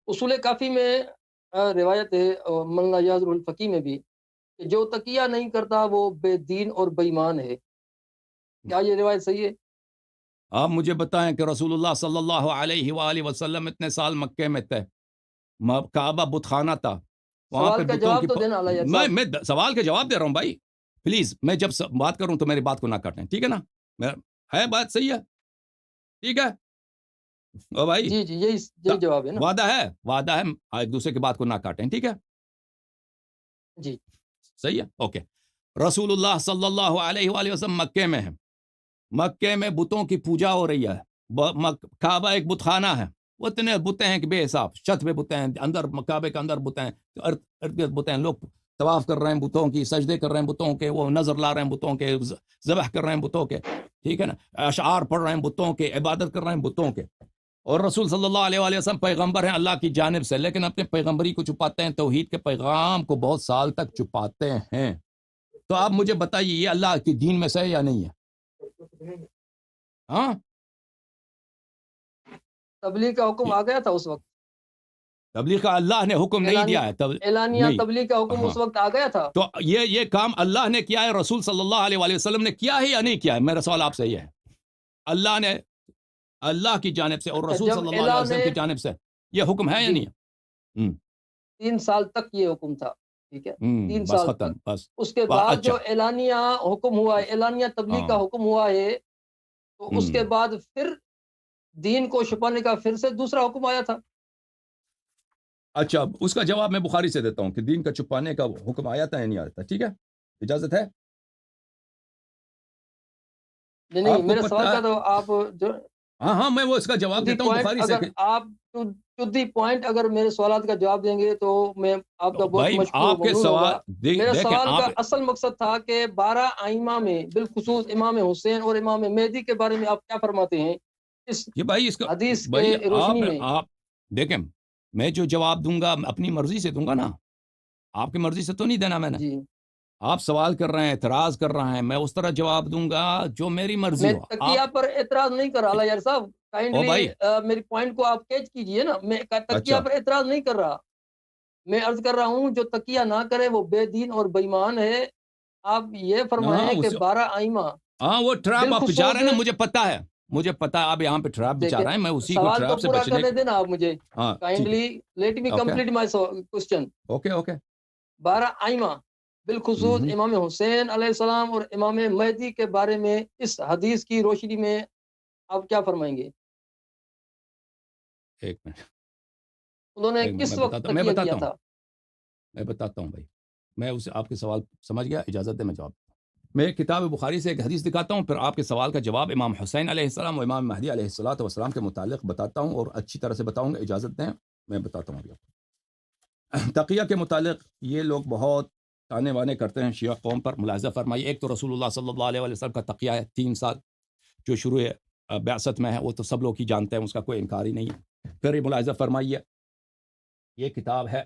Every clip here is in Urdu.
اصول کافی میں روایت ہے مولانا یاضر الفقی میں بھی کہ جو تقیہ نہیں کرتا وہ بے دین اور بے ایمان ہے. کیا یہ روایت صحیح ہے؟ آپ مجھے بتائیں کہ رسول اللہ صلی اللہ علیہ وآلہ وسلم اتنے سال مکے میں تھے، کعبہ بت خانہ تھا، وہاں پہ سوال کا بتوں کی جواب تو دینا اللہ یار صاحب. میں سوال کے جواب دے رہا ہوں بھائی، پلیز. میں جب بات کروں تو میری بات کو نہ کاٹیں، ٹھیک ہے نا؟ ہے بات صحیح ہے، ٹھیک ہے او بھائی. جی یہی جواب ہے نا. وعدہ ہے ایک دوسرے کی بات کو نہ کاٹیں، ٹھیک ہے؟ جی صحیح ہے، اوکے. رسول اللہ صلی اللہ علیہ وآلہ وسلم مکے میں ہے، مکے میں بتوں کی پوجا ہو رہی ہے، کعبہ ایک بت خانہ ہے، اتنے بتیں ہیں کہ بے حساب، چھت پہ بتیں ہیں، اندر کعبے کے اندر بتیں ہیں، ارد گرد بتیں ہیں، لوگ طواف کر رہے ہیں بتوں کی، سجدے کر رہے ہیں بتوں کے، وہ نظر لا رہے ہیں بتوں کے، ذبح کر رہے ہیں بتوں کے، ٹھیک ہے نا؟ اشعار پڑھ رہے ہیں بتوں کے، عبادت کر رہے ہیں بتوں کے. اور رسول صلی اللہ علیہ وآلہ وسلم پیغمبر ہیں اللہ کی جانب سے، لیکن اپنے پیغمبری کو چھپاتے ہیں، توحید کے پیغام کو بہت سال تک چھپاتے ہیں. تو آپ مجھے بتائیے یہ اللہ کی دین میں سے ہے یا نہیں ہے؟ ہاں، تبلیغ کا حکم آ گیا تھا اس وقت، تبلیغ کا اللہ نے حکم نہیں دیا ہے، اعلانیہ نہیں. تبلیغ کا حکم ہاں، اس وقت آ گیا تھا. تو یہ کام اللہ نے کیا ہے، رسول صلی اللہ علیہ وآلہ وسلم نے کیا ہے یا نہیں کیا ہے؟ میرا سوال آپ سے یہ ہے. اللہ نے، اللہ کی جانب سے اور اچھا، رسول جب صلی اللہ علیہ وسلم کی جانب سے یہ حکم ہے یا جی نہیں ہے؟ 3 سال تک یہ حکم تھا، ٹھیک ہے، 3 بس سال ختم، تک. بس. اس کے بعد اچھا، جو اعلانیہ حکم ہوا ہے، اعلانیہ تبلیغ کا ہاں، حکم ہوا ہے، تو اس کے بعد پھر دین کو چھپانے کا پھر سے دوسرا حکم آیا تھا. اچھا، اس کا جواب میں بخاری سے دیتا ہوں کہ دین کا چھپانے کا حکم آیا تھا یا نہیں آیا تھا، ٹھیک ہے؟ اجازت ہے؟ نہیں آپ کو میرے سوال پتہ کا تو آپ جو ہاں میں وہ اس کا جواب دیتا ہوں پوائنٹ بخاری سے اگر آپ پوائنٹ اگر میرے سوالات کا جواب دیں گے تو میں آپ کا بہت بھائی مشکور و آپ کے ممنون سوال ہوگا. میرے دیکھیں سوال آپ کا اصل مقصد تھا کہ 12 ائمہ میں بالخصوص امام حسین اور امام مہدی کے بارے میں آپ کیا فرماتے ہیں اس یہ بھائی اس کا حدیث کے بھائی روشنی میں. آپ دیکھیں، میں جو جواب دوں گا اپنی مرضی سے دوں گا نا، آپ کی مرضی سے تو نہیں دینا میں نے. جی آپ سوال کر رہے ہیں، اعتراض کر رہے ہیں، میں اس طرح جواب دوں گا جو میری مرضی میں ہو. تقیہ پر اعتراض نہیں کر رہا اللہ یار صاحب، او کائنڈلی بھائی، میری پوائنٹ کو آپ کیچ کیجئے نا. میں تقیہ اچھا، پر اعتراض نہیں کر رہا، میں عرض کر رہا ہوں جو تقیہ نہ کرے وہ بے دین اور بے ایمان ہے. آپ یہ ہاں فرمائیں کہ 12 ائمہ وہ ٹریپ آپ بچا رہے بالخصوص ہیں نا، مجھے پتا ہے، مجھے پتا ہے آپ یہاں پہ ٹریپ بچا دیکھیں رہے ہیں، میں اسی کو سوال تو ٹریپ سے پورا بچنے کرنے دینا آپ مجھے. ہاں ٹھیک ہے، kindly let me okay complete my question. Okay 12 ائمہ بالخصوص امام حسین علیہ السلام اور امام مہدی کے بارے میں اس حدیث کی روشنی میں آپ کیا فرمائیں گے؟ ایک منٹ انہوں نے کس وقت تقیہ کیا تھا؟ میں بتاتا ہوں بھائی، میں اسے آپ کے سوال سمجھ گیا، اجازت دے میں جواب. میں کتاب بخاری سے ایک حدیث دکھاتا ہوں، پھر آپ کے سوال کا جواب امام حسین علیہ السلام اور امام مہدی علیہ السلام کے متعلق بتاتا ہوں، اور اچھی طرح سے بتاؤں گا، اجازت دیں میں بتاتا ہوں. ابھی تقیہ کے متعلق یہ لوگ بہت تانے وانے کرتے ہیں شیعہ قوم پر. ملاحظہ فرمائیے، ایک تو رسول اللہ صلی اللہ علیہ وسلم کا تقیہ ہے 3 سال جو شروع بعثت میں ہے، وہ تو سب لوگ ہی جانتے ہیں، اس کا کوئی انکار ہی نہیں ہے. پھر یہ ملاحظہ فرمائیے، یہ کتاب ہے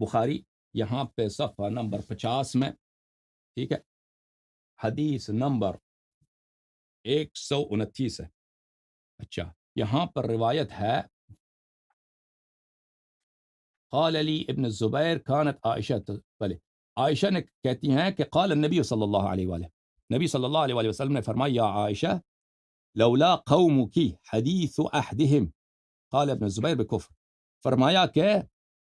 بخاری، یہاں پہ صفحہ نمبر 50 میں، ٹھیک ہے، حدیث نمبر 129 ہے. اچھا، یہاں پر روایت ہے، قال علی ابن الزبیر كانت عائشہ، بلے عائشہ نے کہتی ہیں کہ قال النبی صلی اللہ علیہ وآلہ، نبی صلی اللہ علیہ وآلہ وسلم نے فرمایا، یا عائشہ لولا قومك حدیث احدهم، قال ابن الزبیر بکفر، فرمایا کہ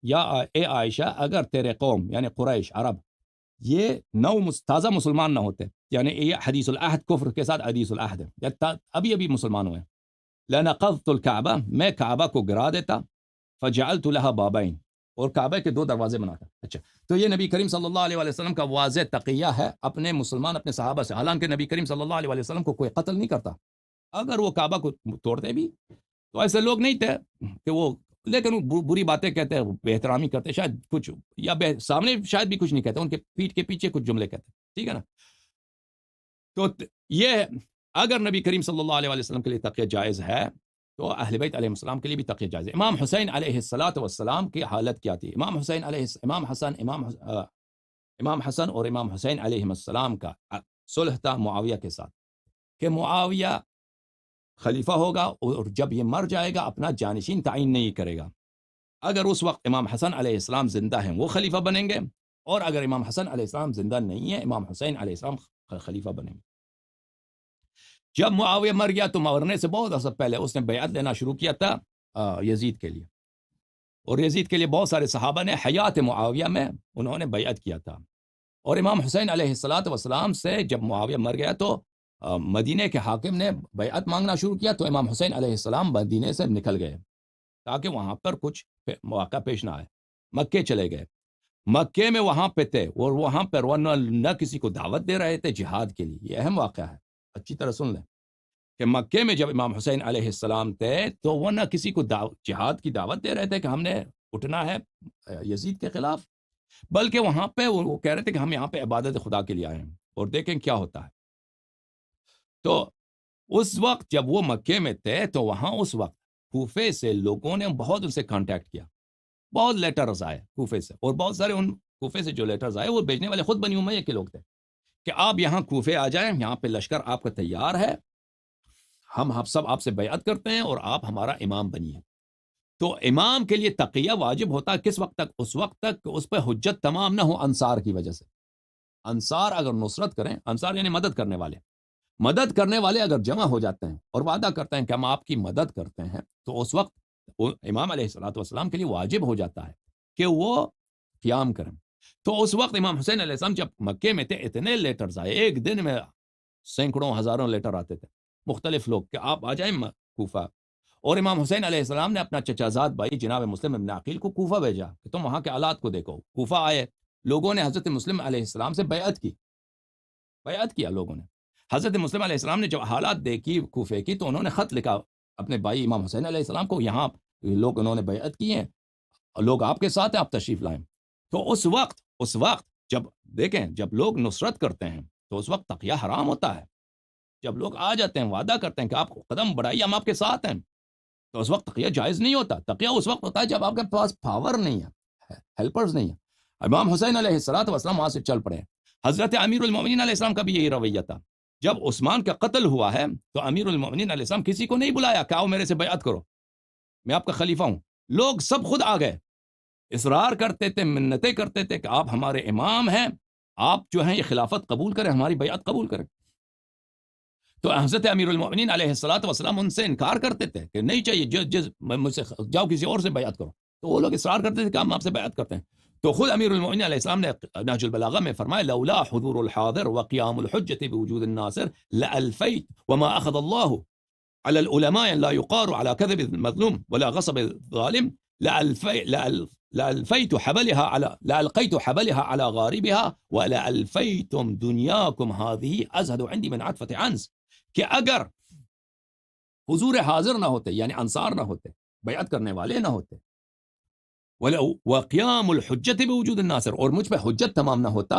یا اے عائشہ اگر تیرے قوم یعنی قریش عرب یہ تازہ مسلمان نہ ہوتے، یعنی یہ حدیث العہد کفر کے ساتھ حدیث العہد ہے، ابھی مسلمان ہوئے، لنقضت الکعبہ، میں کعبہ کو گرا دیتا، فجعلت لها بابین، اور کعبہ کے 2 دروازے بناتا. اچھا، تو یہ نبی کریم صلی اللہ علیہ وسلم کا واضح تقیہ ہے اپنے مسلمان اپنے صحابہ سے، حالانکہ نبی کریم صلی اللہ علیہ وسلم کو کوئی قتل نہیں کرتا. اگر وہ کعبہ کو توڑتے بھی تو ایسے لوگ نہیں تھے کہ وہ، لیکن وہ بری باتیں کہتے ہیں، بے احترامی کرتے، شاید کچھ یا سامنے شاید بھی کچھ نہیں کہتے، ان کے پیٹھ کے پیچھے کچھ جملے کہتے، ٹھیک ہے نا. تو یہ اگر نبی کریم صلی اللہ علیہ وسلم کے لیے تقیہ جائز ہے تو اہل بیت علیہ السلام کے لیے بھی تقیہ جائز ہے. امام حسین علیہ السلام کی حالت کیا تھی؟ امام حسن اور امام حسین علیہ السلام کا صلح تھا معاویہ کے ساتھ، کہ معاویہ خلیفہ ہوگا اور جب یہ مر جائے گا اپنا جانشین تعین نہیں کرے گا. اگر اس وقت امام حسن علیہ السلام زندہ ہیں وہ خلیفہ بنیں گے، اور اگر امام حسن علیہ السلام زندہ نہیں ہے امام حسین علیہ السلام خلیفہ بنیں گے. جب معاویہ مر گیا تو مرنے سے بہت عرصہ پہلے اس نے بیعت لینا شروع کیا تھا یزید کے لیے، اور یزید کے لیے بہت سارے صحابہ نے حیات معاویہ میں انہوں نے بیعت کیا تھا. اور امام حسین علیہ السلام سے جب معاویہ مر گیا تو مدینہ کے حاکم نے بیعت مانگنا شروع کیا، تو امام حسین علیہ السلام مدینہ سے نکل گئے تاکہ وہاں پر کچھ مواقع پیش نہ آئے. مکے چلے گئے، مکے میں وہاں پہ تھے اور وہاں پر وہ نہ کسی کو دعوت دے رہے تھے جہاد کے لیے. یہ اہم واقعہ ہے، اچھی طرح سن لیں کہ مکے میں جب امام حسین علیہ السلام تھے تو وہ نہ کسی کو جہاد کی دعوت دے رہے تھے کہ ہم نے اٹھنا ہے یزید کے خلاف، بلکہ وہاں پہ وہ کہہ رہے تھے کہ ہم یہاں پہ عبادت خدا کے لیے آئے ہیں اور دیکھیں کیا ہوتا ہے. تو اس وقت جب وہ مکے میں تھے تو وہاں اس وقت کوفے سے لوگوں نے بہت ان سے کانٹیکٹ کیا، بہت لیٹرز آئے کوفے سے، اور بہت سارے ان کوفے سے جو لیٹرز آئے وہ بھیجنے والے خود بنی امیہ کے لوگ تھے کہ آپ یہاں کوفے آ جائیں، یہاں پہ لشکر آپ کا تیار ہے، ہم سب آپ سے بیعت کرتے ہیں اور آپ ہمارا امام بنیے. تو امام کے لیے تقیہ واجب ہوتا ہے کس وقت تک؟ اس وقت تک کہ اس پہ حجت تمام نہ ہو انصار کی وجہ سے. انصار اگر نصرت کریں، انصار یعنی مدد کرنے والے اگر جمع ہو جاتے ہیں اور وعدہ کرتے ہیں کہ ہم آپ کی مدد کرتے ہیں، تو اس وقت امام علیہ السلام کے لیے واجب ہو جاتا ہے کہ وہ قیام کریں. تو اس وقت امام حسین علیہ السلام جب مکے میں تھے اتنے لیٹرز آئے، ایک دن میں سینکڑوں ہزاروں لیٹر آتے تھے مختلف لوگ کہ آپ آ جائیں کوفہ. اور امام حسین علیہ السلام نے اپنا چچا زاد بھائی جناب مسلم ابن عقیل کو کوفہ بھیجا کہ تم وہاں کے حالات کو دیکھو. کوفہ آئے، لوگوں نے حضرت مسلم علیہ السلام سے بیعت کیا لوگوں نے. حضرت مسلم علیہ السلام نے جب حالات دیکھی کوفے کی تو انہوں نے خط لکھا اپنے بھائی امام حسین علیہ السلام کو، یہاں لوگ انہوں نے بیعت کی ہیں، لوگ آپ کے ساتھ ہیں، آپ تشریف لائیں. تو اس وقت جب دیکھیں جب لوگ نصرت کرتے ہیں تو اس وقت تقیہ حرام ہوتا ہے. جب لوگ آ جاتے ہیں وعدہ کرتے ہیں کہ آپ قدم بڑھائیے ہم آپ کے ساتھ ہیں، تو اس وقت تقیہ جائز نہیں ہوتا. تقیہ اس وقت ہوتا ہے جب آپ کے پاس پاور نہیں ہے، ہیلپرز نہیں ہے. امام حسین علیہ السلام وہاں سے چل پڑے. حضرت امیر المومنین علیہ السلام کا بھی یہی رویہ تھا. جب عثمان کا قتل ہوا ہے تو امیر المومنین علیہ السلام کسی کو نہیں بلایا کہ آؤ میرے سے بیعت کرو، میں آپ کا خلیفہ ہوں. لوگ سب خود آ گئے، اصرار کرتے تھے، منتیں کرتے تھے کہ آپ ہمارے امام ہیں، آپ جو ہیں یہ خلافت قبول کریں، ہماری بیعت قبول کریں. تو حضرت امیر المومنین علیہ السلام ان سے انکار کرتے تھے کہ نہیں چاہیے، مجھ سے جاؤ کسی اور سے بیعت کرو. تو وہ لوگ اصرار کرتے تھے کہ ہم آپ سے بیعت کرتے ہیں. تو خود امیر المومنین علیہ السلام نے نہج البلاغہ میں فرمایا لولا حضور الحاضر وقیام الحجة بوجود الناصر لألفیت وما اخذ الله على العلماء لا يقار على كذب المظلوم ولا غصب الظالم لألقيت حبلها على غاربها ولألفيتم دنياكم هذه أزهد عندي من عطفة عنز. کہ اگر حضور حاضر نہ ہوتے یعنی انصار نہ ہوتے، بیعت کرنے والے نہ ہوتے، وقیام الحجت بوجود الناصر، اور مجھ پہ حجت تمام نہ ہوتا،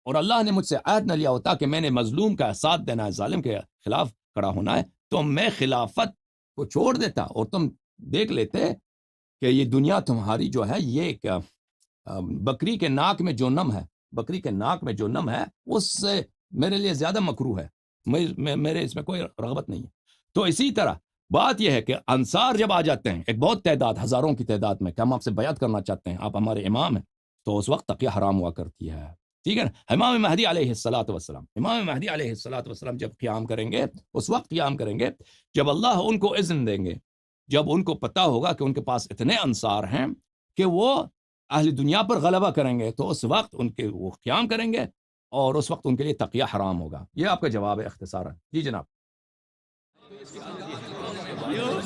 اور اللہ نے مجھ سے عہد نہ لیا ہوتا کہ میں نے مظلوم کا ساتھ دینا ہے، ظالم کے خلاف کھڑا ہونا ہے، تو میں خلافت کو چھوڑ دیتا اور تم دیکھ لیتے کہ یہ دنیا تمہاری جو ہے یہ بکری کے ناک میں جو نم ہے اس سے میرے لیے زیادہ مکروہ ہے، میرے اس میں کوئی رغبت نہیں ہے. تو اسی طرح بات یہ ہے کہ انصار جب آ جاتے ہیں ایک بہت تعداد، ہزاروں کی تعداد میں، کہ ہم آپ سے بیعت کرنا چاہتے ہیں، آپ ہمارے امام ہیں، تو اس وقت تقیہ حرام ہوا کرتی ہے. ٹھیک ہے نا. امام مہدی علیہ السلام جب قیام کریں گے، اس وقت قیام کریں گے جب اللہ ان کو اذن دیں گے، جب ان کو پتا ہوگا کہ ان کے پاس اتنے انصار ہیں کہ وہ اہل دنیا پر غلبہ کریں گے، تو اس وقت وہ قیام کریں گے اور اس وقت ان کے لیے تقیہ حرام ہوگا. یہ آپ کا جواب ہے اختصاراً. جی جناب.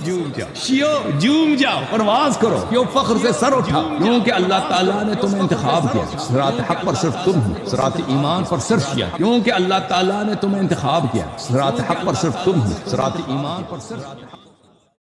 جھوم جاؤ، پرواز کرو، کیوں فخر سے سر اٹھا، کیونکہ اللہ تعالیٰ نے تمہیں انتخاب کیا. صراط حق پر صرف تم ہو، صراط ایمان پر صرف کیا، کیونکہ اللہ تعالیٰ نے تمہیں انتخاب کیا. صراط حق پر صرف تم ہو، صراط ایمان پر صرف